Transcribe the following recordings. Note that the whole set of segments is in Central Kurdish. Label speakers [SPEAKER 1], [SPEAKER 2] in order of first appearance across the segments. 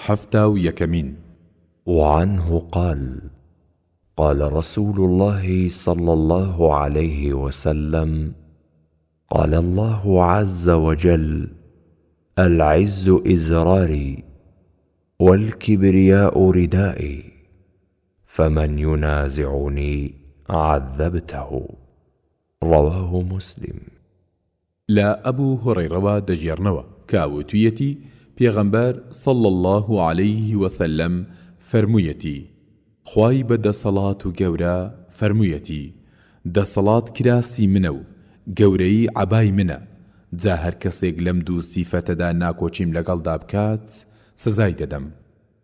[SPEAKER 1] حفتاو يكمين.
[SPEAKER 2] وعنه قال: قال رسول الله صلى الله عليه وسلم: قال الله عز وجل: العز إزراري والكبرياء ردائي، فمن ينازعني عذبته. رواه مسلم.
[SPEAKER 1] لا أبو هريرة دجيرنوا كاوتويتي پیغمبر صلى الله عليه وسلم فرمويتي: خواي بدا صلاة گورا فرمويتي دا صلاة كراسي منو گوري عباي منا جا هر کسيك لم دو صفت دا ناكوچيم لقل دابكات سزاي ددم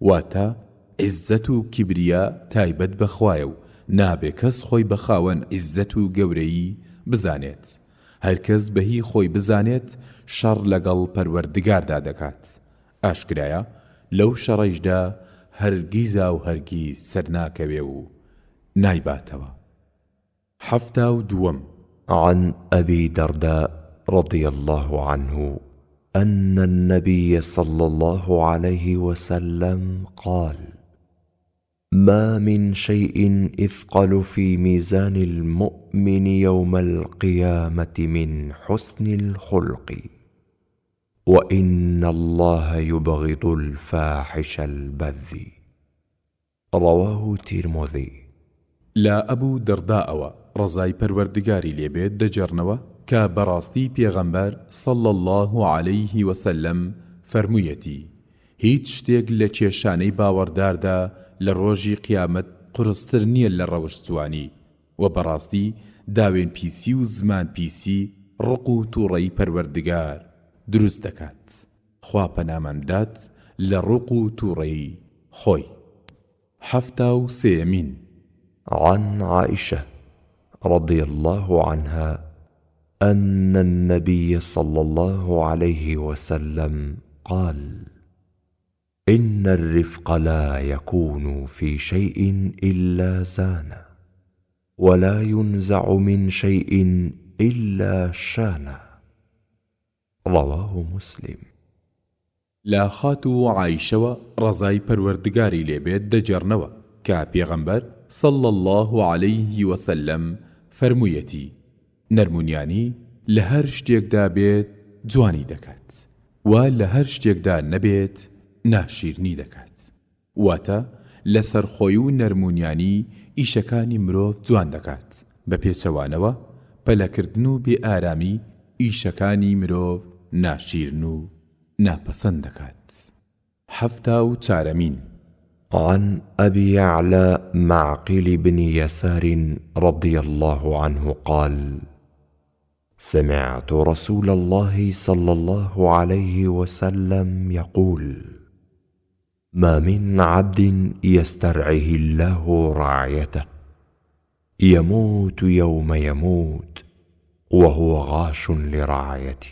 [SPEAKER 1] واتا عزت و كبريا تايبت بخوايو نابي كس خوي بخاون عزت و گوري بزانيت هر کس بهی خوي بزانيت شر لقل پروردگار دادكات ئاشکرایە لەو شەڕەیشدا هەرگیزا و هەرگیز سەرناکەوێ و نایباتەوە. حەفتا و دووەم.
[SPEAKER 2] عن أبي درداء رضي الله عنه أن النبي صلى الله عليه وسلم قال: ما من شيء أثقل في ميزان المؤمن يوم القيامة من حسن الخلق، وإن الله يبغض الفاحش البذي. رواه الترمذي.
[SPEAKER 1] لا أبو درداء رضای پەروەردگاری لێبێت دەجێڕنەوە کە بەڕاستی پێغەمبەر صلى الله عليه وسلم فەرموویەتی: هیچ شتێک لە کێشانەی باوەڕداردا لە ڕۆژی قیامەت قورستر نییە لە ڕەوشجوانی، و بەڕاستی داوێن پیسی و زمان پیسی ڕق و تووڕەی پەروەردگار دروست دەکات. خوا پەنامەندات لە ڕق و تووڕەی خۆی. حەفتا و سێیەمین.
[SPEAKER 2] عن عائشة رضي الله عنها أن النبي صلى الله عليه وسلم قال: إن الرفق لا يكون في شيء إلا زانه، ولا ينزع من شيء إلا شانه. رواه مسلم.
[SPEAKER 1] لا خاتو عائشة رضای پەروەردگاری لێبێت دەجێڕنەوە کە پێغەمبەر صلى الله عليه وسلم فرموویەتی: نەرمونیانی لە هەر شتێکدا بێت جوانی دەکات، و لە هەر شتێکدا نەبێت ناشیرنی دەکات. واتە لەسەر خۆی و نەرمونیانی ئیشەکانی مرۆڤ جوان دەکات، بە پێچەوانەوە پەلەکردن و بێ ئارامی ئیشەکانی مرۆڤ ناشیرن و ناپەسەند دەکات. حەفتا و چارەمین.
[SPEAKER 2] عن أبي يعلى معقل بن يسار رضي الله عنه قال: سمعت رسول الله صلى الله عليه وسلم يقول: ما من عبد يسترعه الله رعيته يموت يوم يموت وهو غاش لرعيته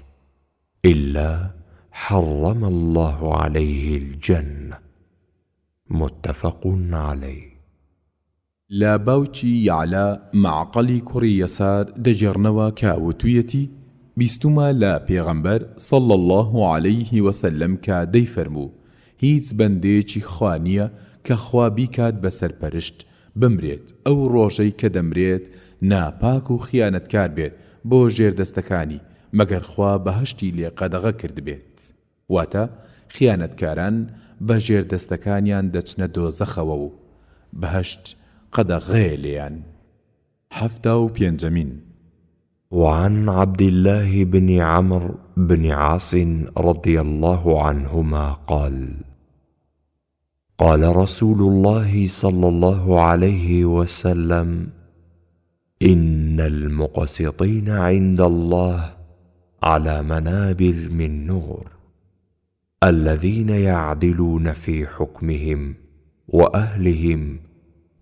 [SPEAKER 2] إلا حرم الله عليه الجنة. متفق عليه.
[SPEAKER 1] لا باوچی یعلا معقلی کوڕی یەسار دەجێڕنەوە کاوتویەتی: بیستومە لە پێغەمبەر صلى الله عليه وسلم کە دەیفەرموو: هیچ بەندەیەکی خوا نییە کە خوا بیکات بەسەرپەرشت بمرێت ئەو ڕۆژەی کە دەمرێت ناپاک و خیانەتکار بێت بۆ ژێردەستەکانی مەگەر خوا بەهەشتی لێ قەدەغە کرد بێت. واتە خیانەتکاران بە ژێردەستەکانیان دەچنە دۆزەخەوە و بەهەشت قەدەغەیە لێیان. حەفتا و پێنجەمین.
[SPEAKER 2] وعن عبد الله بن عمرو بن عاص رضي الله عنهما قال: قال رسول الله صلى الله عليه وسلم: إن المقسطين عند الله على منابر من نور، الذين يعدلون في حكمهم وأهلهم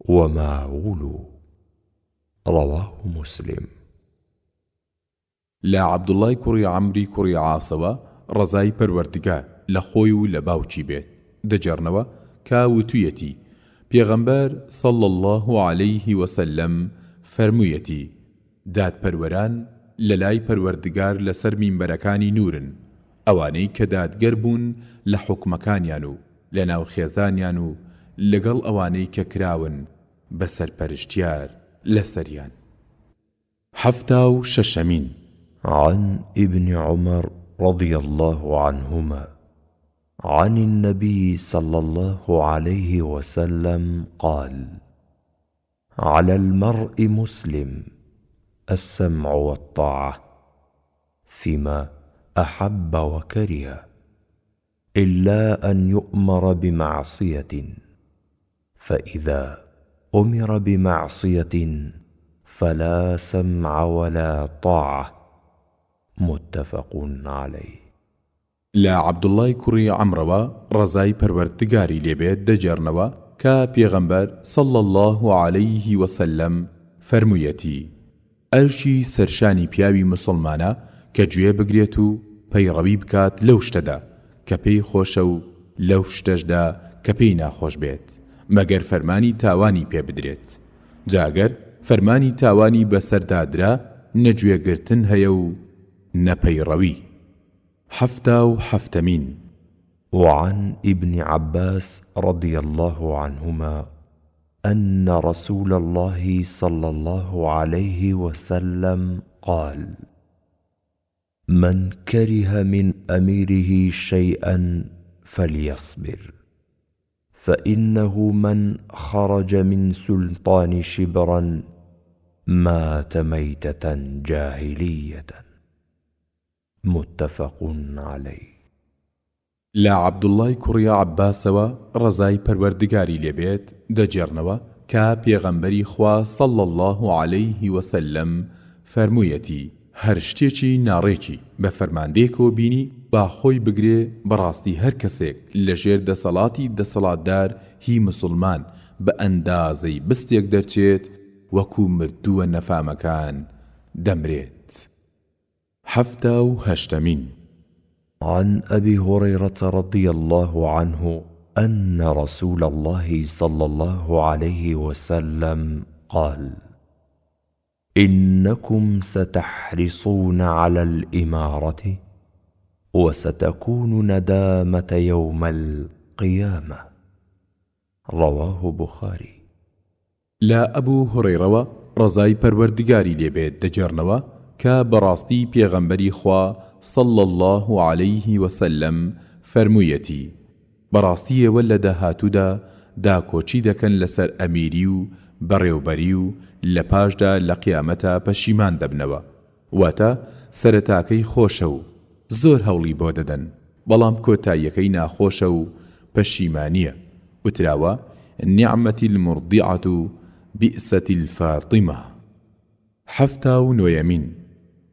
[SPEAKER 2] وما ولوا. رواه مسلم.
[SPEAKER 1] لا عبد الله کوڕی عەمری کوڕی عاسەوە ڕەزای پەروەردگار لە خۆی و لە باوکی بێت دەجێڕنەوە کاوتویەتی: پێغەمبەر صلى الله عليه وسلم فەرموویەتی: دادپەروەران لە لای پەروەردگار لەسەر مینبەرەکانی نورن، ئەوانەی کە دادگەر بوون لە حوکمەکانیان و لەناو خێزانیان و لەگەڵ ئەوانەی کە کراون بەسەر پەرشتیار لەسەریان. 76
[SPEAKER 2] عن ابن عمر رضي الله عنهما عن النبي صلى الله عليه وسلم قال: على المرء مسلم السمع والطاعة فيما أحب وكره، إلا أن يؤمر بمعصية، فإذا أمر بمعصية فلا سمع ولا طاعة. متفق عليه.
[SPEAKER 1] لا عبد الله كري عمروا رزاي پروردگاری لێبێت دەجێڕنەوە کە پێغەمبەر صلى الله عليه وسلم فەرموویەتی: ئەرشی سەرشانی پیاوی مسلمانە کە گوێ بگرێت و پەیڕەوی بکات لەو شتەدا کە پێی خۆشە و لەو شتەشدا کە پێی ناخۆش بێت، مەگەر فەرمانی تاوانی پێ بدرێت. جاگەر فەرمانی تاوانی بەسەردادرا نەگوێگرتن هەیە و نەپەیڕەوی. 77
[SPEAKER 2] وعن ابن عباس رضي الله عنهما أن رسول الله صلى الله عليه وسلم قال: من كره من أميره شيئا فليصبر، فإنه من خرج من سلطان شبرا مات ميتة جاهلية. متفق عليه.
[SPEAKER 1] لا عبد الله كري عباسوا رزاي پروردگاری لێبێت دەجێڕنەوە کە پێغەمبەری خوا صلى الله عليه وسلم فەرموویەتی: هەر شتێکی ناڕێکی بە فەرماندەیەکەوە بینی با خۆی بگرێ بەڕاستی هەر کەسێک لەژێر دەسەڵاتی دەسەڵاتدار هی مسلمان بە ئەندازەی بستێک دەرچێت وەکو مردووە نەفامەکان دەمرێت. 78
[SPEAKER 2] عن أبي هريرة رضي الله عنه أن رسول الله صلى الله عليه وسلم قال: إنكم ستحرصون على الإمارة وستكون ندامة يوم القيامة. رواه بخاري.
[SPEAKER 1] لا أبو هريرة رزاي پروردگاری لێبێت دەجێڕنەوە کە بەڕاستی پێغەمبەری خوا صلى الله عليه وسلم فەرموویەتی: بەڕاستیەوە لە داهاتوودا داکۆچی دەکەن لەسەر ئەمیری و بەڕێوبەری و لە پاشدا لە قیامەتە پەشیمان دەبنەوە. واتە سەرەتاکەی خۆشە و زۆر هەوڵی بۆ دەدەن، بەڵام کۆتاییەکەی ناخۆشە و پەشیمانیە. وتراوە: نعمەتی المرضعة بئست الفاطمة. 79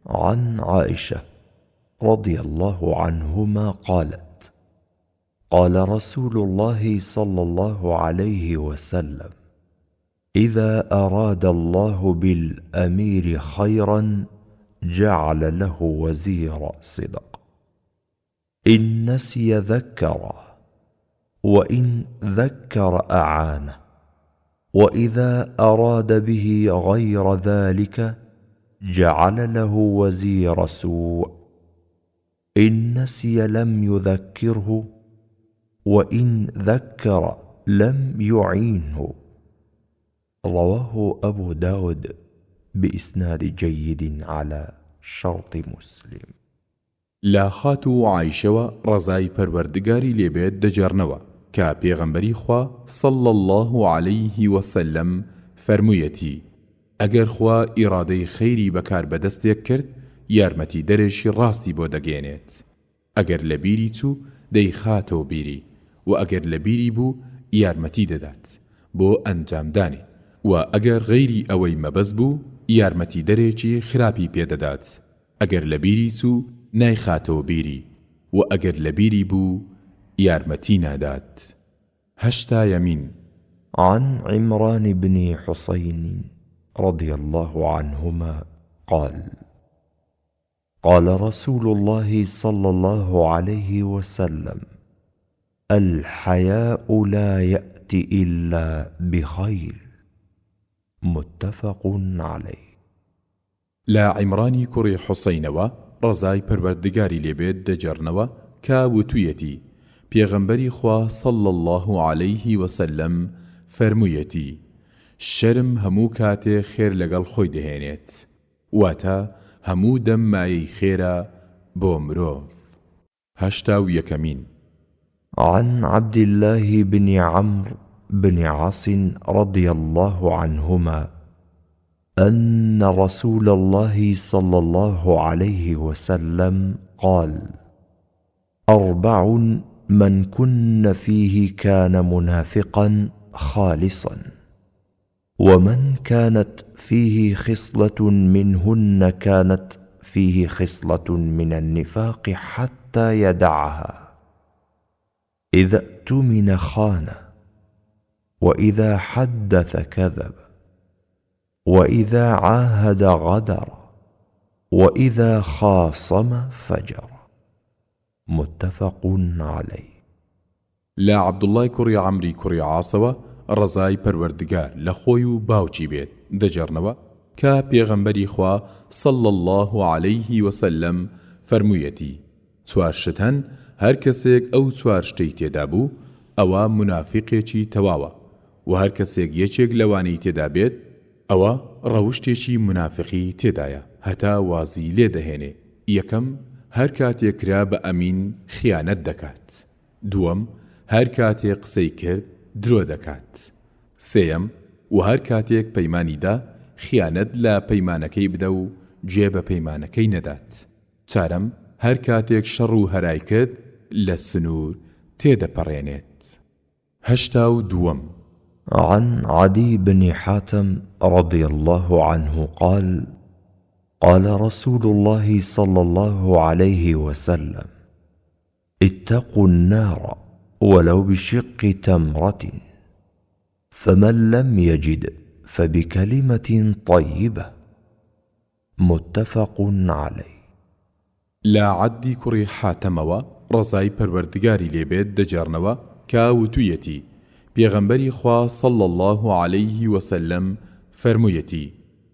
[SPEAKER 2] عن عائشة رضي الله عنهما قالت: قال رسول الله صلى الله عليه وسلم: إذا أراد الله بالأمير خيرا جعل له وزير صدق، إن نسي ذكره، وإن ذكر أعانه، وإذا أراد به غير ذلك جعل له وزير سوء، إن نسي لم يذكره، وإن ذكر لم يعينه. رواه أبو داود بإسناد جيد على شرط مسلم.
[SPEAKER 1] لا خاتو عايشة رزاي پروردگاری لێبێت دەجێڕنەوە کە پێغەمبەری خوا صلى الله عليه وسلم فەرموویەتی: ئەگەر خوا ئیرادەی خەیری بەکار بەدەستێک کرد یارمەتی دەرێشی ڕاستی بۆ دەگێنێت. ئەگەر لە بیری چوو دەیخاتەوە بیری، و ئەگەر لە بیری بوو یارمەتی دەدات بۆ ئەنجامدانی، و ئەگەر غەیری ئەوەی مەبەست بوو یارمەتی دەرێکی خراپی پێدەدات. ئەگەر لە بیری چوو نایخاتەوە بیری، و ئەگەر لە بیری بوو یارمەتی نادات. 80
[SPEAKER 2] عن عمران بن حسين رضي الله عنهما قال: قال رسول الله صلى الله عليه وسلم: الحياء لا يأتي إلا بخير. متفق عليه.
[SPEAKER 1] لا عمرانی کوڕی حوسەینەوە ڕزای پەروەردگاری لێبێت دەجێڕنەوە کە وتوویەتی: پێغەمبەری خوا صلى الله عليه وسلم فەرموویەتی شەرم هەموو کاتێ خێر لەگەڵ خۆی دەهێنێت واتە هەموو دەم مایەی خێرە بۆ مرۆڤ. 81
[SPEAKER 2] عن عبد الله بن عمرو بن عاص رضي الله عنهما أن رسول الله صلى الله عليه وسلم قال: 4 من كن فيه كان منافقا خالصا، ومن كانت فيه خصلة منهن كانت فيه خصلة من النفاق حتى يدعها: إذا اؤتمن خان، وإذا حدث كذب، وإذا عاهد غدر، وإذا خاصم فجر. متفق عليه.
[SPEAKER 1] لا عبد الله كري عمري كري عاصوا رزاي پروردگار لخوي و باوچی بێت دەجێڕنەوە کە پێغەمبەری خوا صلى الله عليه وسلم فەرموویەتی 4 شت هەن هەر کەسێک ئەو 4 شتەی تێدا بوو ئەوە منافقێکی تەواوە و هەر کەسێک یەکێک لەوانەی تێدا بێت ئەوە ڕەوشتێکی منافقی تێدایە هەتا وازی لێ دەهێنێ. یەکەم هەر کاتێک کرا بە ئەمین خیانەت دەکات. دووەم هەر کاتێک قسەی کرد درۆ دەکات. سێیەم و هەر کاتێک پەیمانیدا خیانەت لە پەیمانەکەی بدە و گوێ بە پەیمانەکەی نەدات. چارەم هەر کاتێک شەڕ و هەرای کرد لە سنوور تێدەپەڕێنێت. 82
[SPEAKER 2] عن عدي بن حاتم رضي الله عنه قال: قال رسول الله صلى الله عليه وسلم: اتقوا النار ولو بشق تمرة، فمن لم يجد فبكلمة طيبة. متفق عليه.
[SPEAKER 1] لا عدي كري حاتموا رزاي پروردگاری لێبێت دەجێڕنەوە کە وتوویەتی پێغەمبەری خوا صلى الله عليه وسلم فەرموویەتی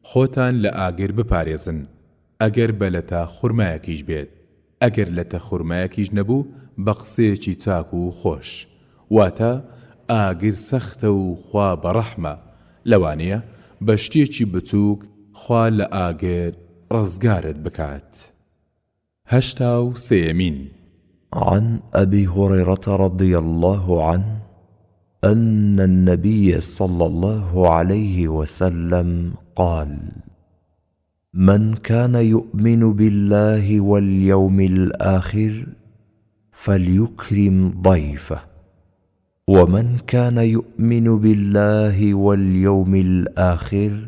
[SPEAKER 1] خۆتان لە ئاگر بپارێزن ئەگەر بەلەتە خورمایەکیش بێت، ئەگەر لەتە خورمایەکیش نەبوو بە قسەیەکی چاک و خۆش، واتە ئاگر سەختە و خوا بەڕەحمە لەوانەیە بە شتێکی بچووک خوا لە ئاگر ڕزگارت بکات. 83
[SPEAKER 2] عن أبي هريرة رضي الله عنه أن النبي صلى الله عليه وسلم قال: من كان يؤمن بالله واليوم الآخر فليكرم ضيفه، ومن كان يؤمن بالله واليوم الآخر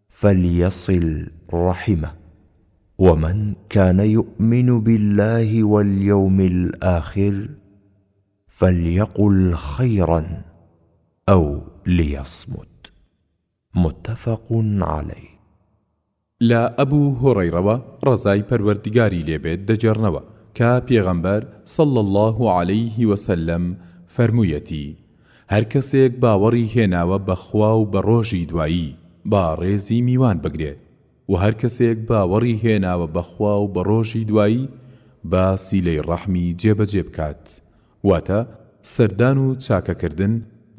[SPEAKER 2] فليصل رحمه، ومن كان يؤمن بالله واليوم الآخر فليقل خيرا أو ليصمت. متفق عليه.
[SPEAKER 1] لا أبو هريرة رزاي پروردگاری لێبێت دەجێڕنەوە کە پێغەمبەر صلى الله عليه وسلم فەرموویەتی هەر کەسێک باوەڕی هێناوە بە خوا و بە ڕۆژی دوایی با ڕێزی میوان بگرێت و هەر کەسێک باوەڕی هێناوە بە خوا و بە ڕۆژی دوایی با سیلەی ڕەحمی جێبەجێ بکات، واتە سەردان و چاکەکردن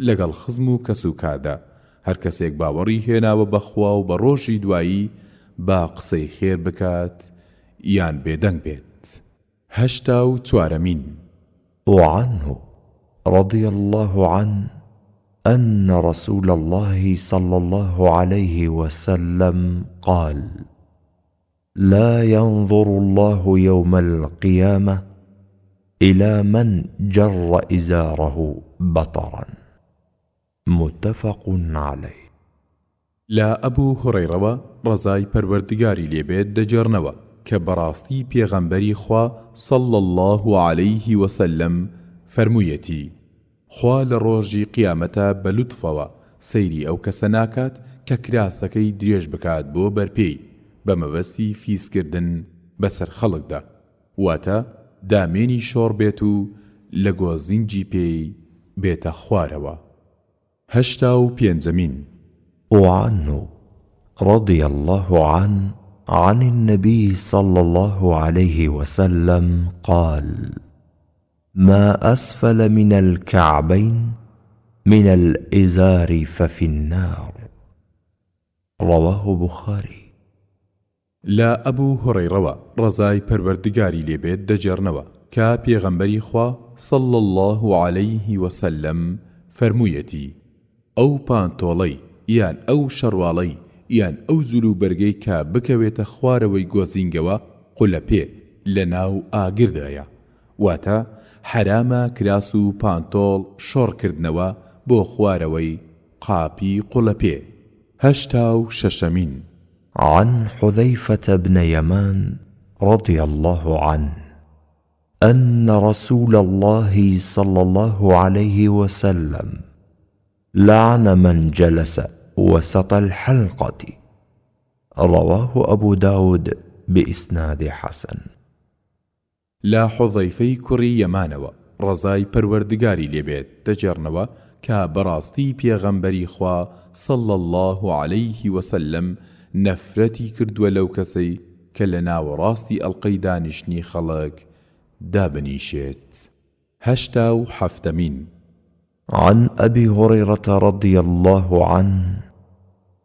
[SPEAKER 1] لەگەڵ خزم و کەسوکاردا. هەر کەسێک باوەڕی هێناوە بە خوا و بە ڕۆژی دوایی با قسەی خێر بکات یان بێدەنگ بێت. 84
[SPEAKER 2] وعنه رضي الله عنه أن رسول الله صلى الله عليه وسلم قال: لا ينظر الله يوم القيامة إلى من جر إزاره بطرا. متفق عليه.
[SPEAKER 1] لا أبو هريرة رزاي پروردگاری لێبێت دەجێڕنەوە کە بەڕاستی پێغەمبەری خوا صلى الله عليه وسلم فەرموویەتی خوا لە ڕۆژی قیامەتە بە لوتفەوە سەیری ئەو کەسە ناکات کە کراسەکەی درێژ بکات بۆ بەرپێی بە مەبەستی فیسکردن بەسەر خەڵکدا، واتە دامێنی شۆڕ بێت و لە گۆزینجی پێی بێتە خوارەوە. 85
[SPEAKER 2] وعنه رضي الله عنه عن النبي صلى الله عليه وسلم قال: ما أسفل من الكعبين من الإزار ففي النار. رواه بخاري.
[SPEAKER 1] لا أبو هريرة رزاي پروردگاری لێبێت دەجێڕنەوە کە پێغەمبەری خوا صلى الله عليه وسلم فەرموویەتی ئەو پانتۆڵەی یان ئەو شەڕواڵەی یان ئەو جلوبەرگەی کە بکەوێتە خوارەوەی گۆزینگەوە قولەپێ لە ناو ئاگردایە، واتە حرامە کراس و پانتۆڵ شۆڕکردنەوە بۆ خوارەوەی قاپی قولەپێ. 86
[SPEAKER 2] عن حذيفة بن يمان رضي الله عنه أن رسول الله صلى الله عليه وسلم لعن من جلس وسط الحلقة. رواه أبو داود بإسناد حسن.
[SPEAKER 1] لا حذيفەی کوڕی یەمانەوە ڕزای پەروەردگاری لێبێت دەجێڕنەوە کە بەڕاستی پێغەمبەری خوا صلى الله عليه وسلم نەفرەتی کردووە لەو کەسەی کە لە ناوەڕاستی ئەڵقەی دانیشتنی خەڵک دابنیشێت. 87
[SPEAKER 2] عن أبي هريرة رضي الله عنه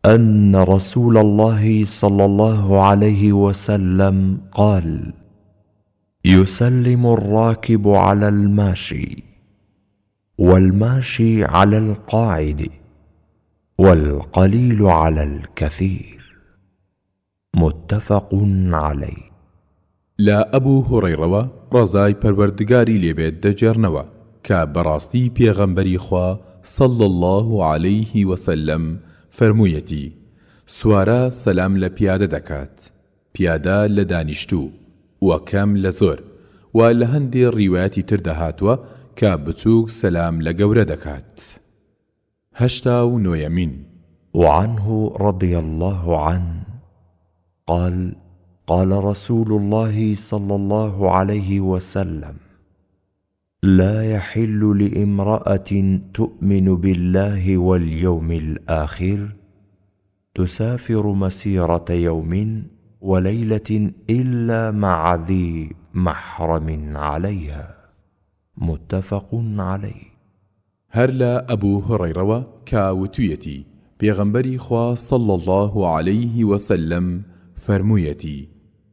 [SPEAKER 2] أن رسول الله صلى الله عليه وسلم قال: يسلم الراكب على الماشي، والماشي على القاعد، والقليل على الكثير. متفق عليه.
[SPEAKER 1] لا أبو هريرة رزاي پەروەردگاری لێبێت دەجێڕنەوە کە بەڕاستی پێغەمبەری خوا صلى الله عليه وسلم فەرموویەتی سوارە سەلام لە پیادە دەکات، پیادە لە دانیشتوو، وەکەم لە زۆر، و لە هەندێ ڕیوایەتی تر دەهاتووە کە بچووک سەلام لە گەورە دەکات. 89
[SPEAKER 2] وعنه رضي الله عنه قال: قال رسول الله صلى الله عليه وسلم: لا يحل لامرأة تؤمن بالله واليوم الآخر تسافر مسيرة يوم وليلة إلا مع ذي محرم عليها. متفق عليه.
[SPEAKER 1] هەر لە ئەبوو هڕەیڕەوە کە وتوویەتی پێغەمبەری خوا صلى الله عليه وسلم فەرموویەتی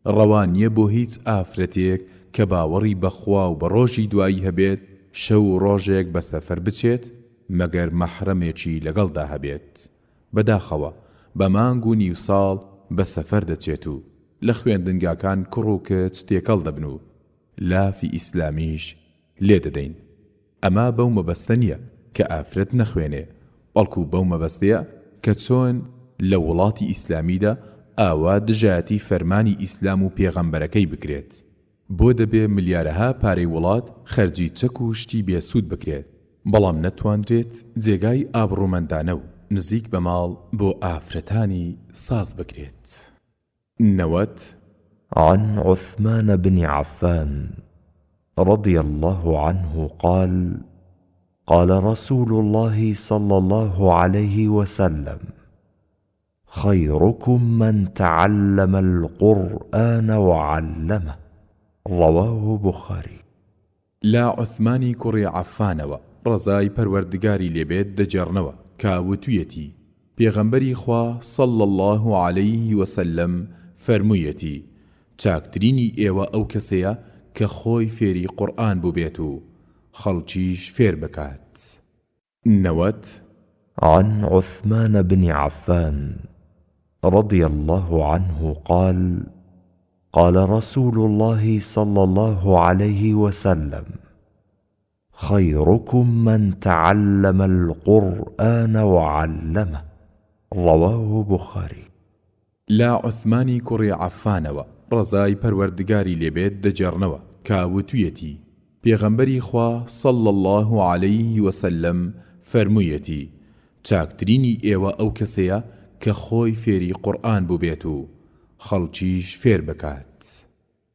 [SPEAKER 1] ڕەوانیە بۆ هیچ ئافرەتێک کە باوەڕی بەخوا و بە ڕۆژی دوایی هەبێت شەو ڕۆژێک بە سەفەر بچێت مەگەر مەحرەمێکی لەگەڵدا هەبێت. بەداخەوە بە مانگ و نیو ساڵ بە سەفەر دەچێت و لە خوێندنگاکان کوڕ و کچ تێکەڵ دەبن و لافی ئیسلامیش لێ دەدەین. ئەمە بەو مەبەستە نییە کە ئافرەت نەخوێنێ، بەڵکو بەو مەبەستەیە کە چۆن لە وڵاتی ئیسلامیدا ئاوا دژایەتی فەرمانی ئیسلام و پێغەمبەرەکەی بکرێت. بۆ دەبێ ملیارەها پارەی وڵات خەرجی چەک و شتی بێسوود بکرێت، بەڵام نەتوانرێت جێگای ئابڕوومەندانە و نزیک بە ماڵ بۆ ئافرەتانی ساز بکرێت. 90
[SPEAKER 2] عن عثمان بن عفان رضي الله عنه قال: قال رسول الله صلى الله عليه وسلم: خيركم من تعلم القرآن وعلمه. رواه بخاري.
[SPEAKER 1] لا عثمانی کوڕی عەفانەوە ڕزای پەروەردگاری لێبێت دەجێڕنەوە کە وتوویەتی پێغەمبەری خوا صلى الله عليه وسلم فەرموویەتی چاکترینی ئێوە ئەو کەسەیە کە خۆی فێری قورئان بوو بێت و خەڵکیش فێر بکات. 90
[SPEAKER 2] عن عثمان بن عفان رضي الله عنه قال: قال رسول الله صلى الله عليه وسلم: خيركم من تعلم القرآن وعلمه. رواه بخاري.
[SPEAKER 1] لا عثمانی کوڕی عەفانەوە ڕزای پەروەردگاری لێبێت دەجێڕنەوە کە وتوویەتی پێغەمبەری خوا صلى الله عليه وسلم فەرموویەتی چاکترینی ئێوە ئەو کەسەیە کە خۆی فێری قورئان بوو بێت و خەڵکیش فێر بکات.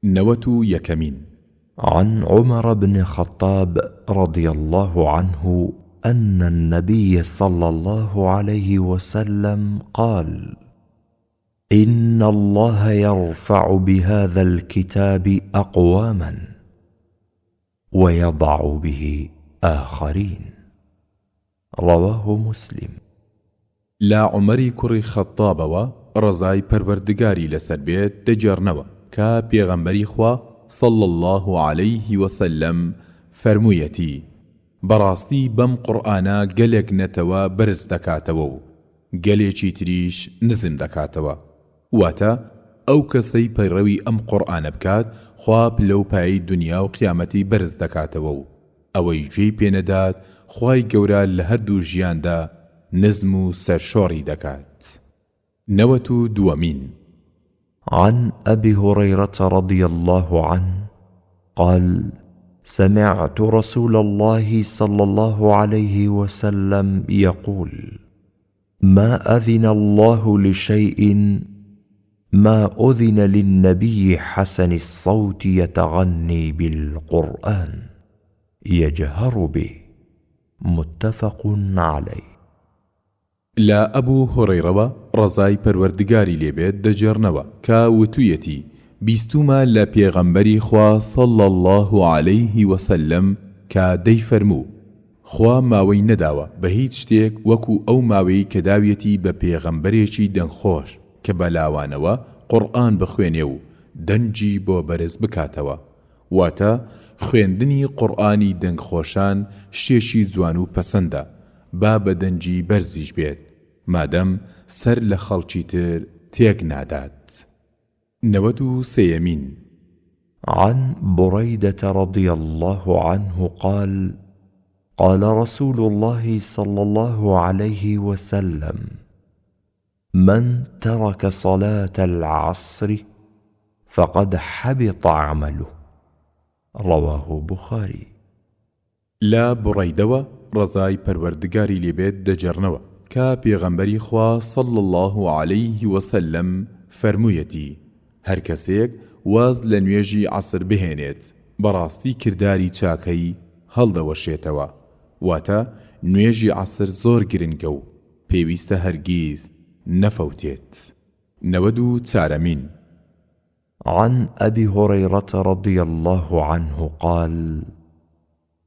[SPEAKER 1] 91
[SPEAKER 2] عن عمر بن الخطاب رضي الله عنه أن النبي صلى الله عليه وسلم قال: إن الله يرفع بهذا الكتاب أقواما ويضع به آخرين. رواه مسلم.
[SPEAKER 1] لا عمری کوڕی خەتابەوە ڕزای پەروەردگاری لەسەر بێت دەجێڕنەوە کە پێغەمبەری خوا صلى الله عليه وسلم فەرموویەتی: بەڕاستی بەم قورئانە گەلێک نەتەوە بەرز دەکاتەوە و گەلێکی تریش نزم دەکاتەوە. واتە ئەو کەسەی پەیڕەوی ئەم قورئانە بکات خوا پلە پایەی دنیا و قیامەتی بەرز دەکاتەوە و ئەوەی گوێی پێنەدات خوای گەورە لە هەردوو ژیاندا نزم و سەرشۆڕی دەکات. 92
[SPEAKER 2] عن أبي هريرة رضي الله عنه قال: سمعت رسول الله صلى الله عليه وسلم يقول: ما أذن الله لشيء ما أذن للنبي حسن الصوت يتغني بالقرآن يجهر به. متفق عليه.
[SPEAKER 1] لا أبو هريرة رزاي پەروەردگاری لێبێت دەجێڕنەوە کە وتوویەتی: بیستومە لە پێغەمبەری خوا صلى الله عليه وسلم کە دەیفەرموو: خوا ماوەی نەداوە بە هیچ شتێک وەکو ئەو ماوەی کە داویەتی بە پێغەمبەرێکی دەنگخۆش کە بەلاوانەوە قورئان بخوێنێ و دەنجی بۆ بەرز بکاتەوە. واتە خوێندنی قورئانی دەنگخۆشان شتێکی جوان و پەسەندە، با بە دەنجی بەرزیش بێت مادەم سەر لە خەڵکی تر تێک نادات. 93
[SPEAKER 2] عن بريدة رضي الله عنه قال: قال رسول الله صلى الله عليه وسلم: من ترك صلاة العصر فقد حبط عمله. رواه بخاري.
[SPEAKER 1] لا بريدەوە ڕزای پەروەردگاری لێبێت دەجێڕنەوە کە پێغەمبەری خوا صلى الله عليه وسلم فەرموویەتی: هەر کەسێک واز لە نوێژی عەسر بهێنێت بەڕاستی کرداری چاکەی هەڵدەوەشێتەوە. واتە نوێژی عەسر زۆر گرنگە و پێویستە هەرگیز نەفەوتێت. 94
[SPEAKER 2] عن أبي هريرة رضي الله عنه قال: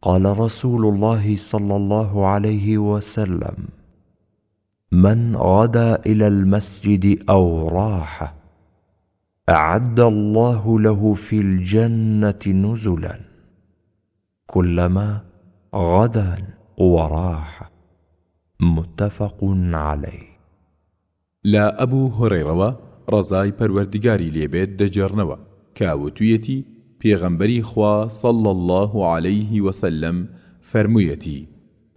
[SPEAKER 2] قال رسول الله صلى الله عليه وسلم: من غدا إلى المسجد أو راح أعد الله له في الجنة نزلا كلما غدا وراح. متفق عليه.
[SPEAKER 1] لا أبو هريرة ڕزای پەروەردگاری لێبێت دەجێڕنەوە کە وتوویەتی: پێغەمبەری خوا صلى الله عليه وسلم فەرموویەتی: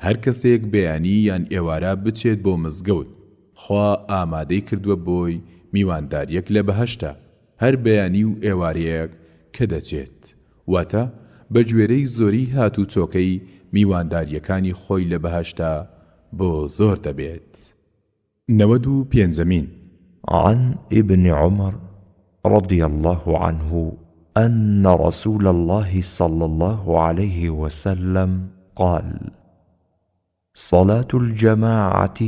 [SPEAKER 1] هەر کەسێک بەیانی یان ئێوارە بچێت بۆ مزگەوت خوا ئامادەی کردووە بۆی میوانداریەک لە بەهەشتە هەر بەیانی و ئێوارەیەک کە دەچێت. واتە بە گوێرەی زۆری هاتوو چۆکەی میوانداریەکانی خۆی لە بەهەشتە بۆ زۆر دەبێت. 95
[SPEAKER 2] عن ابن عمر رضي الله عنه أن رسول الله صلى الله عليه وسلم قال: صلاة الجماعة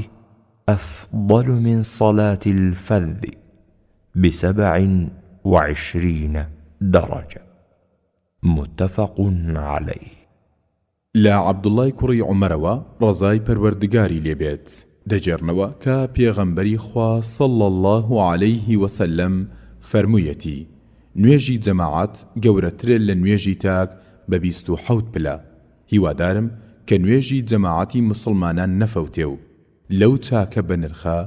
[SPEAKER 2] أفضل من صلاة الفذ ب27 درجة. متفق عليه.
[SPEAKER 1] لا عبد الله کوڕی عومەرەوە ڕزای پەروەردگاری لێبێت دەجێڕنەوە کە پێغەمبەری خوا صلى الله عليه وسلم فەرموویەتی: نوێژی جەماعەت گەورەترە لە نوێژی تاک بە 27 پلە. هیوادارم کە نوێژی جەماعەتی مسلمانان نەفەوتێ و لەو چاکە بە نرخە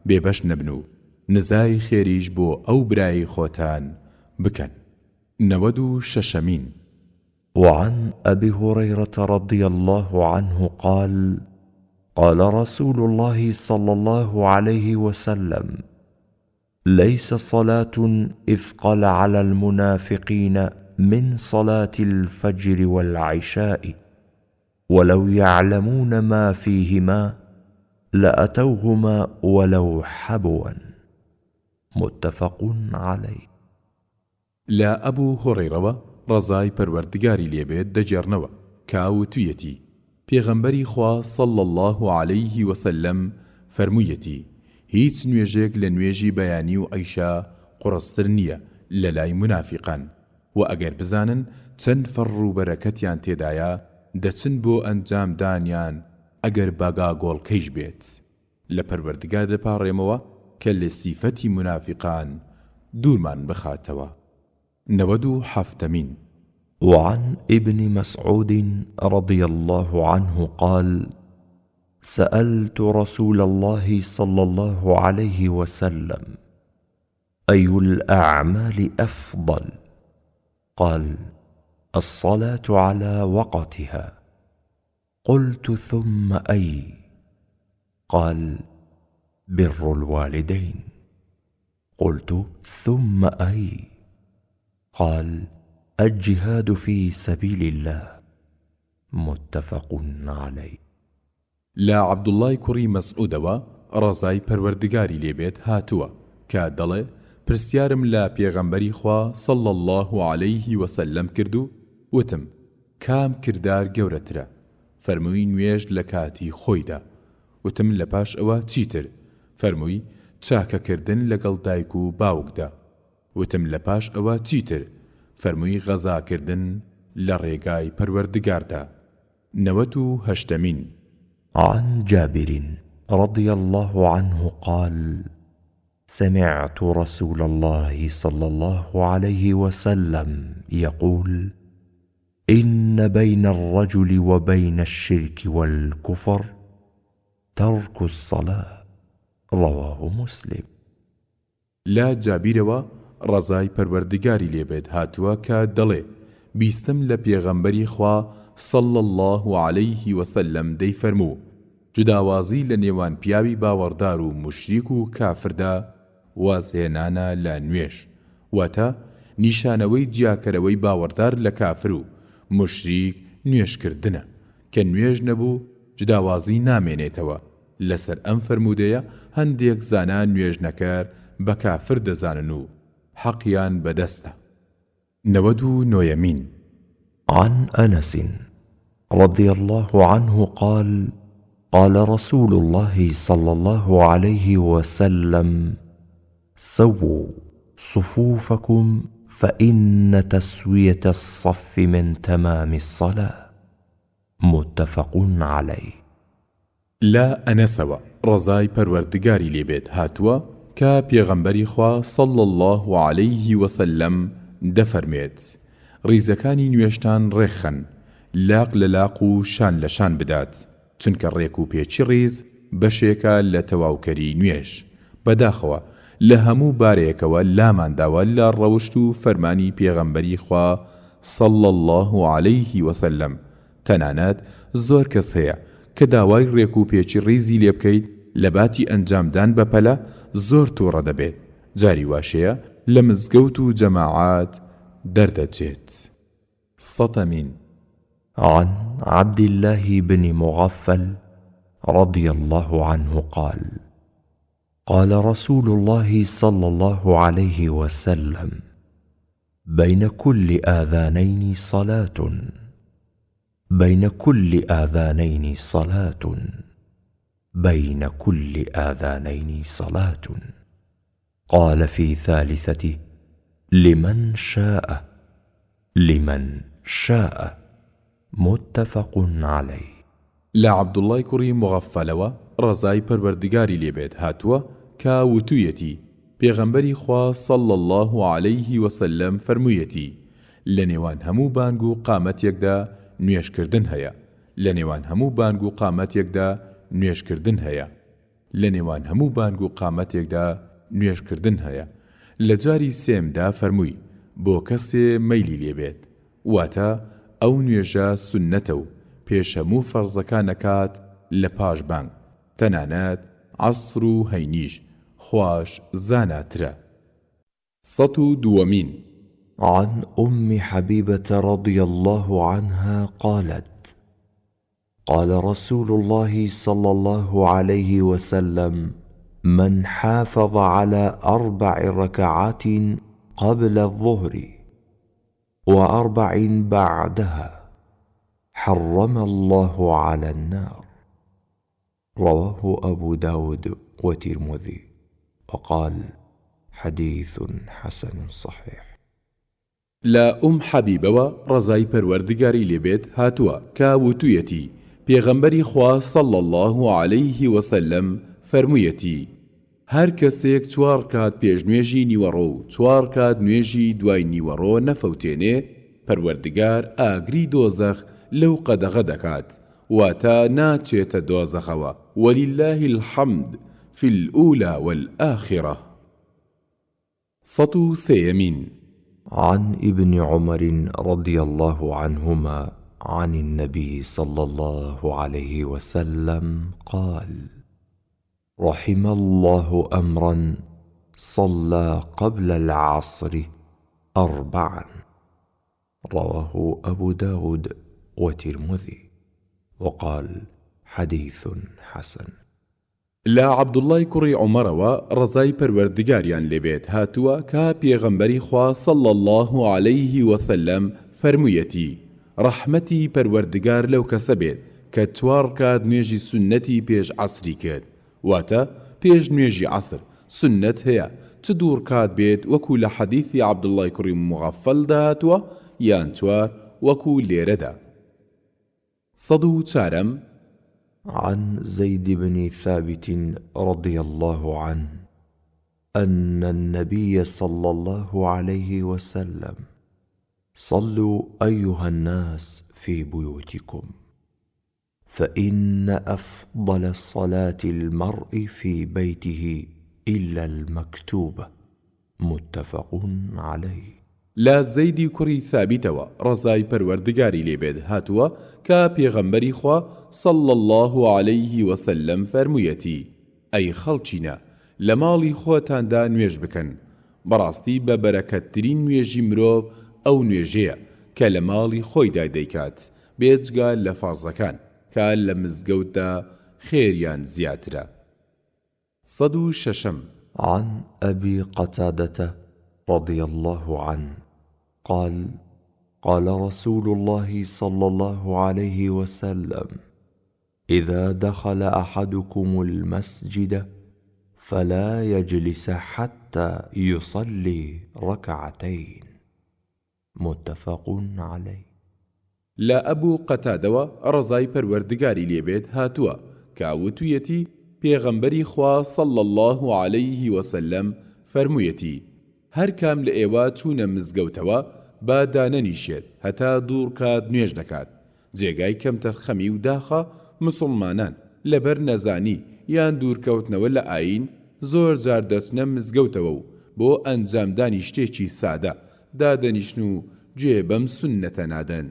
[SPEAKER 1] بێبەش نەبن و نزای خێریش بۆ ئەو برای خۆتان بکەن. 96
[SPEAKER 2] وعن أبي هريرة رضي الله عنه قال: قال رسول الله صلى الله عليه وسلم: ليس صلاة أثقل على المنافقين من صلاة الفجر والعشاء ولو يعلمون ما فيهما لأتوهما ولو حبوا. متفق عليه.
[SPEAKER 1] لا أبو هريرة ڕزای پەروەردگاری لێبێت دەجێڕنەوە کە وتوویەتی: پێغەمبەری خوا صلى الله عليه وسلم فەرموویەتی: هیچ نوێژێک لە نوێژی بەیانی و عەیشا قوڕستر نییە لە لای منافقان و ئەگەر بزانن چەند فەڕ و بەرەکەتیان تێدایە دەچن بۆ ئەنجامدانیان ئەگەر باگا گۆڵکەیش بێت. لە پەروەردگار دەپاڕێمەوە کە لە سیفەتی منافقان دوورمان بخاتەوە. 97.
[SPEAKER 2] وعن ابن مسعود رضي الله عنه قال: سألت رسول الله صلى الله عليه وسلم: أي الأعمال أفضل؟ قال: الصلاة على وقتها. قلت: ثم أي؟ قال: بر الوالدين. قلت: ثم أي؟ قال: الجهاد في سبيل الله. متفق عليه.
[SPEAKER 1] لا عبد الله كري مسعودەوە ڕەزای پەروەردگاری لێبێت هاتووە کە دەڵێ پرسیارم لە پێغەمبەری خوا صلى الله عليه وسلم کردو وتم کام کردار گەورەترە؟ فەرمووی نوێژ لە کاتی خۆیدا. وتم لە پاش ئەوە چیتر؟ فەرمووی چاکەکردن لەگەڵ دایک و باوکدا. وتم لە پاش ئەوە چیتر؟ فەرمووی غەزاکردن لە ڕێگای پەروەردگاردا. 98.
[SPEAKER 2] عن جابر رضي الله عنه قال: سمعت رسول الله صلى الله عليه وسلم يقول: إن بين الرجل وبين الشرك والكفر ترك الصلاة. رواه مسلم.
[SPEAKER 1] لا جابرەوە ڕەزای پەروەردگاری لێبێت هاتووە کە دەڵێ بیستم لە پێغەمبەری خوا صلى الله عليه وسلم دەیفەرموو جوداوازی لە نێوان پیاوی باوەڕدار و مشریک و کافردا وازهێنانە لە نوێژ، واتە نیشانەوەی جیاکەرەوەی باوەڕدار لە کافر و مشریک نوێژکردنە کە نوێژ نەبوو جوداوازی نامێنێتەوە. لەسەر ئەم فەرمودەیە هەندێک زانان نوێژنەکەر بە کافر دەزانن و حەقیان بەدەستە. 99.
[SPEAKER 2] عن أنس رضي الله عنه قال: قال رسول الله صلى الله عليه وسلم: سووا صفوفكم فإن تسوية الصف من تمام الصلاة. متفق عليه.
[SPEAKER 1] لا ئەنەسەوە ڕەزای پەروەردگاری لێبێت هاتووە کە پێغەمبەری خوا صلى الله عليه وسلم دەفەرمێت ڕیزەکانی نوێشتان ڕێخەن، لاق لە لاق و شان لە شان بدات، چونکە ڕێک و پێچی ڕیز بەشێکە لە تەواوکەری نوێش. بەداخەوە لە هەموو بارەیەکەوە لامانداوە لە ڕەوشت و فەرمانی پێغەمبەری خوا صلى الله عليه وسلم. تەنانەت زۆر کەس هەیە کە داوای ڕێک و پێچی ڕیزی لێ بکەیت لە باتی ئەنجامدان بەپەلە زۆر تووڕە دەبێت، جاری واشەیە لە مزگەوت و جەماعات دەردەچێت. 100.
[SPEAKER 2] عن عبد الله بن مغفل رضي الله عنه قال: قال رسول الله صلى الله عليه وسلم: بين كل آذانين صلاة، بين كل آذانين صلاة، بين كل آذانين صلاة. قال في ثالثة: لمن شاء، لمن شاء. متفق عليه.
[SPEAKER 1] لا عبد الله كري مغفلەوە ڕەزای پەروەردگاری لێبێت هاتووە کە وتوویەتی پێغەمبەری خوا صلى الله عليه وسلم فەرموویەتی لە نێوان هەموو بانگ و قامەتێکدا نوێژکردن هەیە، لە نێوان هەموو بانگ و قامەتێکدا نوێژکردن هەیە، لە نێوان هەموو بانگ و قامەتێکدا نوێژکردن هەیە. لە جاری سێمدا فەرمووی بۆ کەسێ مەیلی لێبێت، واتە ئەو نوێژە سوننەتە و پێش هەموو فەرزەکانەکات لە پاش بانگ، تەنانەت عەسر و هەینیش خوش زاناترە. 102.
[SPEAKER 2] عن أم حبيبة رضي الله عنها قالت: قال رسول الله صلى الله عليه وسلم: من حافظ على 4 ركعات قبل الظهر و4 بعدها حرم الله على النار. رواه أبو داود والترمذي وقال: حديث حسن صحيح.
[SPEAKER 1] لا حەبیبەوە ڕەزای پەروەردگاری لێبێت هاتووە کە وتوویەتی پێغەمبەری خوا صلی الله عليه وسلم فەرموویەتی هەر کەسێک 4 کات پێشنوێژی نیوەڕۆ و 4 کات نوێژی دوای نیوەڕۆ نەفەوتێنێ پەروەردگار ئاگری دۆزەخ لەو قەدەغە دەکات واتە ناچێتە دۆزەخەوە وەلیلله الحەمد في الأولى والآخرة. 103
[SPEAKER 2] عن ابن عمر رضي الله عنهما عن النبي صلى الله عليه وسلم قال: رحم الله أمرا صلى قبل العصر 4. رواه أبو داود والترمذي وقال حديث حسن.
[SPEAKER 1] لا عبدالله کوڕی عومەرەوە ڕەزای پەروەردگاریان لێبێت هاتووە کە پێغەمبەری خوا صلی الله عليه وسلم فەرموویەتی ڕەحمەتی پەروەردگار لەو کەسە بێت کە 4 کات نوێژی سنەتی پێش عەسری کرد واتە پێش نوێژی عەسر سنەت هەیە چ 2 کات بێت وەکو لە حەدیثی عەبدوڵڵای کوڕی مغەفەلدا هاتووە یان 4 وەکو لێرەدا. 104
[SPEAKER 2] عن زيد بن ثابت رضي الله عنه أن النبي صلى الله عليه وسلم: صلوا أيها الناس في بيوتكم فإن أفضل الصلاة المرء في بيته إلا المكتوبة. متفق عليه.
[SPEAKER 1] لا زەیدی کوڕی ثابتەوە ڕەزای پەروەردگاری لێبێت هاتووە کە پێغەمبەری خوا صلی الله عليه وسلم فەرموویەتی ئەی خەڵکینە لە ماڵی خۆتاندا نوێژ بکەن بەڕاستی بە بەرەکەتترین نوێژی مرۆڤ ئەو نوێژەیە کە لە ماڵی خۆیدا دەیکات بێجگا لە فەرزەکان کە لە مزگەوتدا خێریان زیاترە. 106
[SPEAKER 2] عن أبي قتادة رضي الله عنه قال: قال رسول الله صلى الله عليه وسلم: إذا دخل أحدكم المسجد فلا يجلس حتى يصلي 2. متفق عليه.
[SPEAKER 1] لا أبو قتادة ڕەزای پەروەردگاری لێبێت هاتووە کە وتوویەتی پێغەمبەری خوا صلی الله عليه وسلم فەرموویەتی هەر کام لە ئێوە چوونە مزگەوتەوە با دانەنیشێت هەتا 2 کات نوێژ دەکات جێگای کەمتەرخەمی و داخە مسلمانان لەبەر نەزانی یان دوورکەوتنەوە لە ئاین زۆر جار دەچنە مزگەوتەوە و بۆ ئەنجامدانی شتێکی سادە دادەنیشن و گوێ بەم سونەتە نادەن.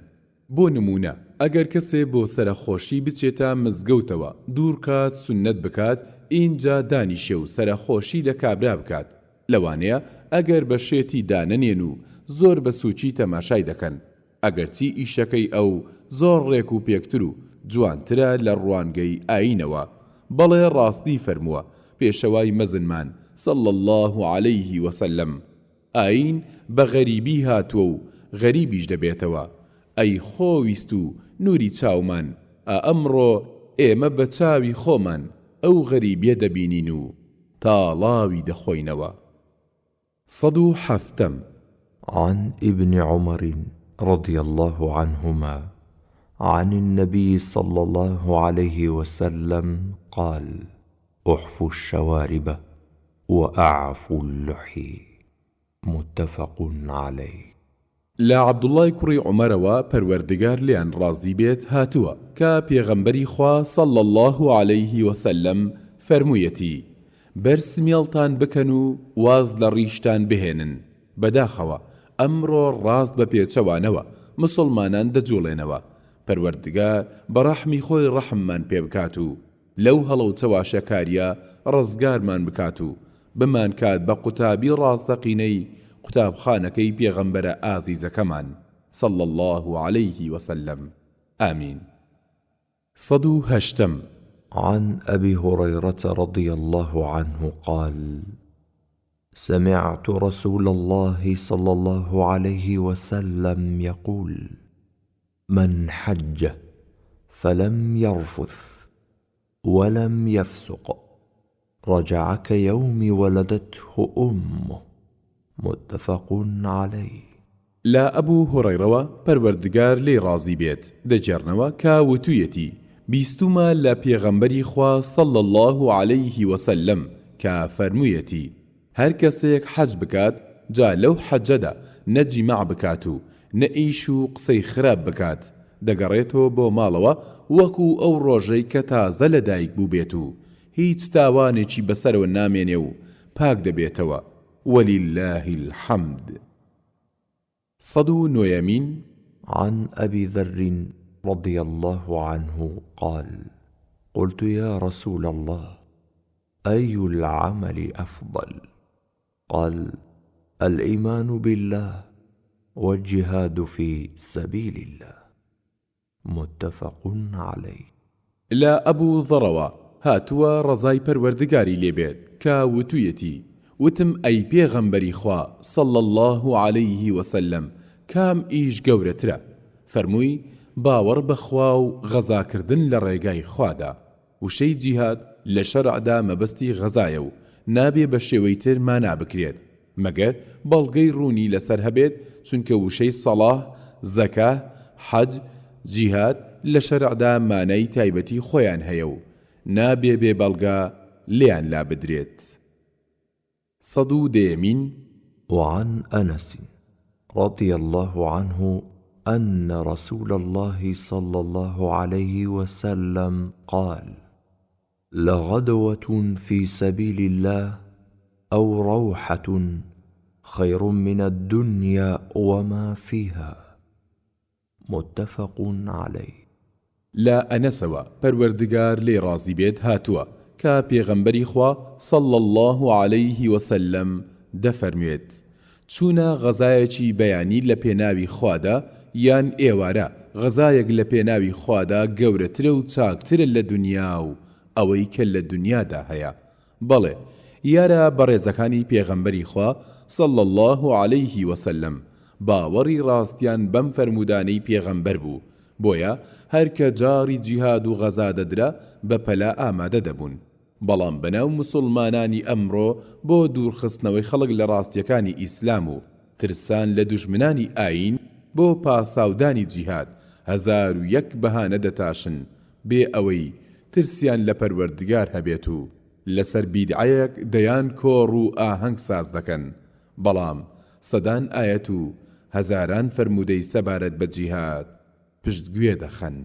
[SPEAKER 1] بۆ نمونە ئەگەر کەسێ بۆ سەرخۆشی بچێتە مزگەوتەوە 2 کات سونەت بکات اینجا دانیشێ و سەرخۆشی لە کابرا بکات لەوانەیە ئەگەر بە شێتی دانەنێن و زۆر بە سوچی تەماشای دەکەن ئەگەرچی ئیشەکەی ئەو زۆر ڕێک و پێکتر و جوانترە لە ڕوانگەی ئاینەوە بەڵێ ڕاستی فەرمووە پێشەوای مەزنمان صلی الله عليه وسلم ئاین بە غەریبی هاتووە و غەریبیش دەبێتەوە ئەی خۆویست و نوری چاومان ئەمڕۆ ئێمە بە چاوی خۆمان ئەو غەریبیە دەبینین و تاڵاوی دەخۆینەوە. 107
[SPEAKER 2] عن ابن عمر رضي الله عنهما عن النبي صلى الله عليه وسلم قال: احفوا الشوارب وأعفوا اللحي. متفق عليه.
[SPEAKER 1] لا عبدالله کوڕی عومەرەوە پەروەردگار لیان ڕازی بێت هاتووە کە پێغەمبەری خوا صلی الله عليه وسلم فەرموویەتی بەرسمیێڵتان بکەن و واز لە ڕیشتان بهێنن بەداخەوە ئەمڕۆ ڕاست بە پێچەوانەوە مسلمانان دەجوڵێنەوە پەروەردگار بە ڕەحمی خۆی ڕەحممان پێ بکات و لەو هەڵە و چەواشەکاریە ڕزگارمان بکات و بمان کات بە قوتابی ڕاستەقینەی قوتابخانەکەی پێغەمبەرە ئازیزەکەمان صلی الله عليه وسلم. آمين. 108
[SPEAKER 2] عن أبي هريرة رضي الله عنه قال: سمعت رسول الله صلى الله عليه وسلم يقول: من حج فلم يرفث ولم يفسق رجع كيوم ولدته أمه. متفق عليه.
[SPEAKER 1] لا ئەبوو هوڕەیڕەوە پەروەردگار لێ ڕازی بێت دەجێڕنەوە کە وتوویەتی بیستومە لە پێغەمبەری خوا صلی الله عليه وسلم کە فەرموویەتی هەر کەسێک حەج بکات جا لەو حەجەدا نە جیماع بکات و نە ئیش و قسەی خراپ بکات دەگەڕێتەوە بۆ ماڵەوە وەکو ئەو ڕۆژەی کە تازە لەدایک بوو بێت و هیچ تاوانێکی بەسەرەوە نامێنێ و پاک دەبێتەوە ولله الحمد. 109
[SPEAKER 2] عن أبي ذر رضي الله عنه قال قلت يا رسول الله أي العمل أفضل؟ قال الإيمان بالله والجهاد في سبيل الله متفق عليه.
[SPEAKER 1] لا أبو ذروا هاتوا رزاي پەروەردگاری لێبێت کە وتوویەتی وتم ئەی پێغەمبەری خوا صلى الله عليه وسلم کام ئیش گەورەترە؟ فەرمووی باوەڕ بەخوا و غەزاکردن لە ڕێگای خوادا. وشەی جیهاد لە شەرعدا مەبەستی غەزایە و نابێ بە شێوەی تر مانا بکرێت مەگەر بەڵگەی ڕوونی لەسەر هەبێت چونکە وشەی سەڵاح، زەکا، حەج، جیهاد لە شەرعدا مانای تایبەتی خۆیان هەیە و نابێ بێ بەڵگا لێیان لا بدرێت. 110
[SPEAKER 2] وعن أنس رضي الله عنه أن رسول الله صلى الله عليه وسلم قال لغدوة في سبيل الله أو روحة خير من الدنيا وما فيها متفق عليه.
[SPEAKER 1] لا أنسوا پەروەردگار لێ ڕازی بێت هاتووە کە پێغەمبەری خوا صلى الله عليه وسلم دەفەرموێت چوونە غەزایەکی بەیانی لە پێناوی خوادا یان ئێوارە غەزایەک لە پێناوی خوادا گەورەترە و چاکترە لە دنیا و ئەوەی کە لە دنیادا هەیە. بەڵێ یارە بەڕێزەکانی پێغەمبەری خوا صلى الله عليه وسلم باوەڕی ڕاستیان بەم فەرمودانەی پێغەمبەر بوو بۆیە هەر کە جاری جیهاد و غەزا دەدرا بە پەلا ئامادە دەبوون. بەڵام بەناو موسڵمانانی ئەمڕۆ بۆ دوورخستنەوەی خەڵک لە ڕاستیەکانی ئیسلام و ترسان لە دوژمنانی ئاین بۆ پاساودانی جیهاد 1001 بەهانە دەتاشن بێ ئەوەی ترسیان لە پەروەردگار هەبێت و لەسەر بیدعەیەک دەیان کۆڕ و ئاهەنگ ساز دەکەن بەڵام سەدان ئایەت و هەزاران فەرمودەی سەبارەت بە جیهاد پشتگوێ دەخەن.